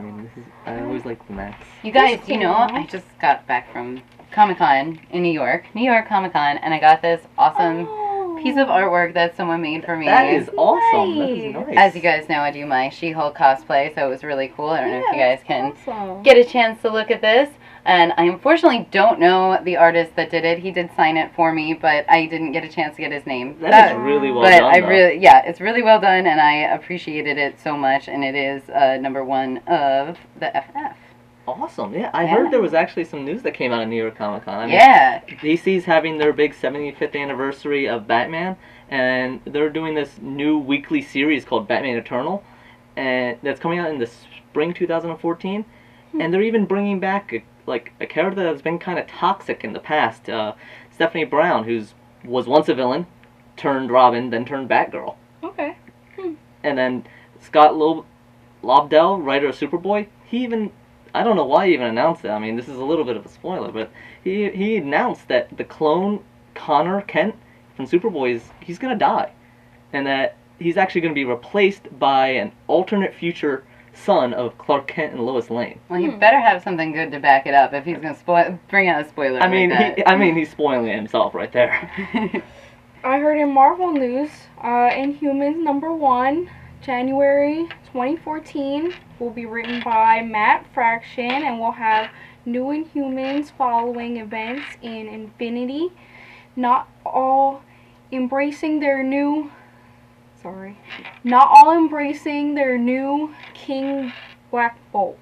mean, I always like the Max. You guys, you know, I just got back from Comic-Con in New York Comic-Con, and I got this awesome piece of artwork that someone made for me. That is awesome. That is nice. As you guys know, I do my She-Hulk cosplay, so it was really cool. I don't know if you guys can get a chance to look at this. And I unfortunately don't know the artist that did it. He did sign it for me, but I didn't get a chance to get his name. That is really well done. Yeah, it's really well done, and I appreciated it so much. And it is #1 of the FF. Awesome. Yeah, I heard there was actually some news that came out of New York Comic Con. I mean, DC's having their big 75th anniversary of Batman, and they're doing this new weekly series called Batman Eternal, and that's coming out in the spring 2014. And they're even bringing back a character that has been kind of toxic in the past. Stephanie Brown, who was once a villain, turned Robin, then turned Batgirl. Okay. And then Scott Lobdell, writer of Superboy, I don't know why he even announced it. I mean, this is a little bit of a spoiler, but he announced that the clone Connor Kent from Superboy he's going to die, and that he's actually going to be replaced by an alternate future son of Clark Kent and Lois Lane. Well, he better have something good to back it up if he's going to bring out a spoiler. I mean, he's spoiling it himself right there. I heard in Marvel news, Inhumans #1, January 2014, will be written by Matt Fraction, and will have new Inhumans following events in Infinity. Not all embracing their new King Black Bolt.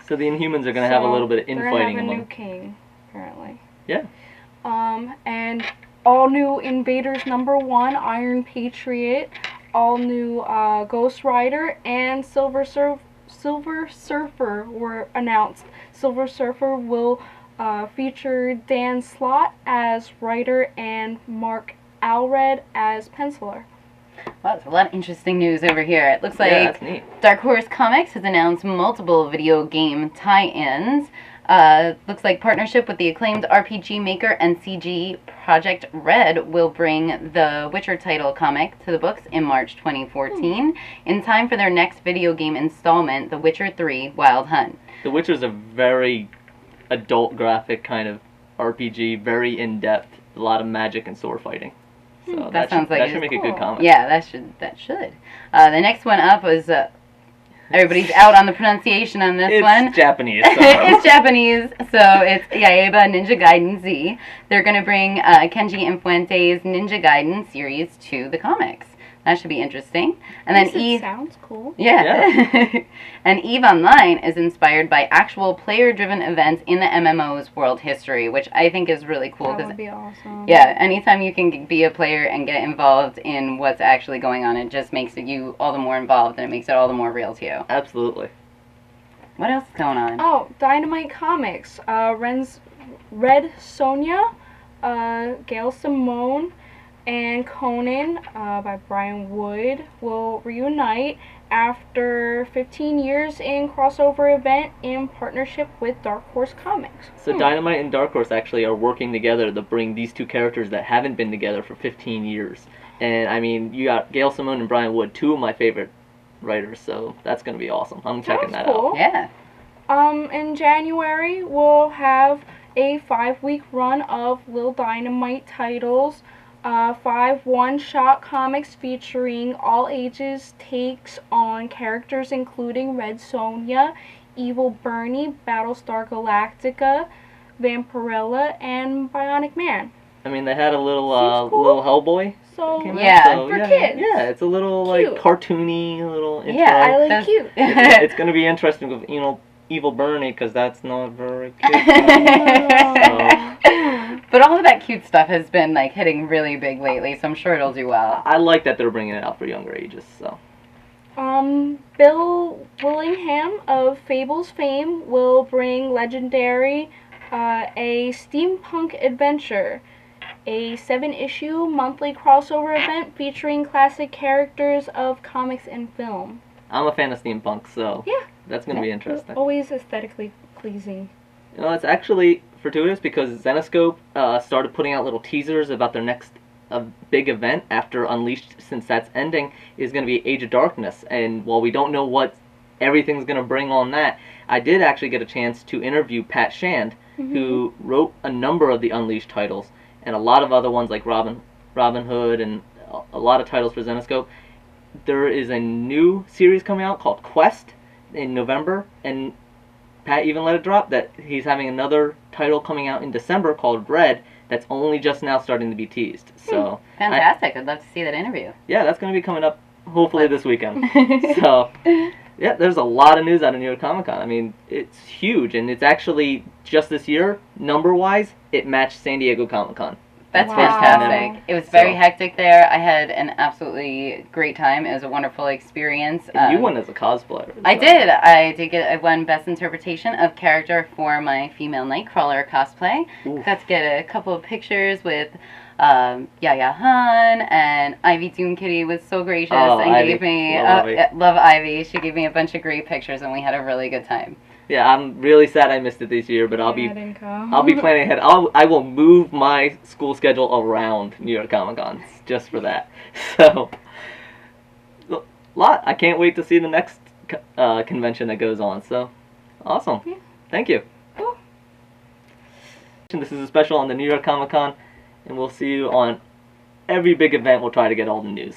So the Inhumans are going to have a little bit of infighting among them. New king, apparently. Yeah. And all new Invaders #1, Iron Patriot, all new Ghost Rider, and Silver Surfer were announced. Silver Surfer will feature Dan Slott as writer and Mark Allred as penciler. Well, there's a lot of interesting news over here. It looks like Dark Horse Comics has announced multiple video game tie-ins. Looks like partnership with the acclaimed RPG maker and CG Project Red will bring the Witcher title comic to the books in March 2014 in time for their next video game installment, The Witcher 3 Wild Hunt. The Witcher's a very adult graphic kind of RPG, very in-depth, a lot of magic and sword fighting. So that should make a good comic. Yeah, that should. The next one up was everybody's out on the pronunciation on this one. It's Japanese. So. It's Japanese, so it's Yaeba Ninja Gaiden Z. They're going to bring Kenji Infuente's Ninja Gaiden series to the comics. That should be interesting. And then Eve sounds cool. Yeah. And Eve Online is inspired by actual player-driven events in the MMO's world history, which I think is really cool. That would be awesome. Yeah, anytime you can be a player and get involved in what's actually going on, it just makes you all the more involved, and it makes it all the more real to you. Absolutely. What else is going on? Oh, Dynamite Comics. Red Sonja, Gail Simone, and Conan by Brian Wood will reunite after 15 years in crossover event in partnership with Dark Horse Comics. So Dynamite and Dark Horse actually are working together to bring these two characters that haven't been together for 15 years. And I mean, you got Gail Simone and Brian Wood, two of my favorite writers, so that's going to be awesome. I'm checking that out. Yeah. In January, we'll have a 5-week run of Lil Dynamite titles. 5 one-shot comics featuring all ages takes on characters including Red Sonja, Evil Bernie, Battlestar Galactica, Vampirella, and Bionic Man. I mean, they had a little little Hellboy. So for kids. Yeah, it's a little cute. cartoony little intro. Yeah, I like cute. It's going to be interesting with Evil Bernie, because that's not very cute. But all of that cute stuff has been hitting really big lately, so I'm sure it'll do well. I like that they're bringing it out for younger ages. So. Bill Willingham of Fables fame will bring Legendary a steampunk adventure, a 7-issue monthly crossover event featuring classic characters of comics and film. I'm a fan of steampunk, so that's going to be interesting. Always aesthetically pleasing. It's actually fortuitous because Zenescope started putting out little teasers about their next big event after Unleashed, since that's ending, is going to be Age of Darkness. And while we don't know what everything's going to bring on that. I did actually get a chance to interview Pat Shand, who wrote a number of the Unleashed titles, and a lot of other ones like Robin Hood, and a lot of titles for Zenescope. There is a new series coming out called Quest in November, and Pat even let it drop that he's having another title coming out in December called Red that's only just now starting to be teased. So fantastic. I'd love to see that interview. Yeah, that's going to be coming up hopefully this weekend. So, yeah, there's a lot of news out of New York Comic Con. I mean, it's huge, and it's actually, just this year, number-wise, it matched San Diego Comic Con. That's fantastic. It was very hectic there. I had an absolutely great time. It was a wonderful experience. And you won as a cosplayer. So. I did. I won Best Interpretation of Character for my female Nightcrawler cosplay. Got to get a couple of pictures with Yaya Han, and Ivy Doom Kitty was so gracious and gave me love Ivy. She gave me a bunch of great pictures, and we had a really good time. Yeah, I'm really sad I missed it this year, but I'll be planning ahead. I will move my school schedule around New York Comic Con just for that. So, I can't wait to see the next convention that goes on. So, awesome. Yeah. Thank you. Cool. This is a special on the New York Comic Con, and we'll see you on every big event. We'll try to get all the news.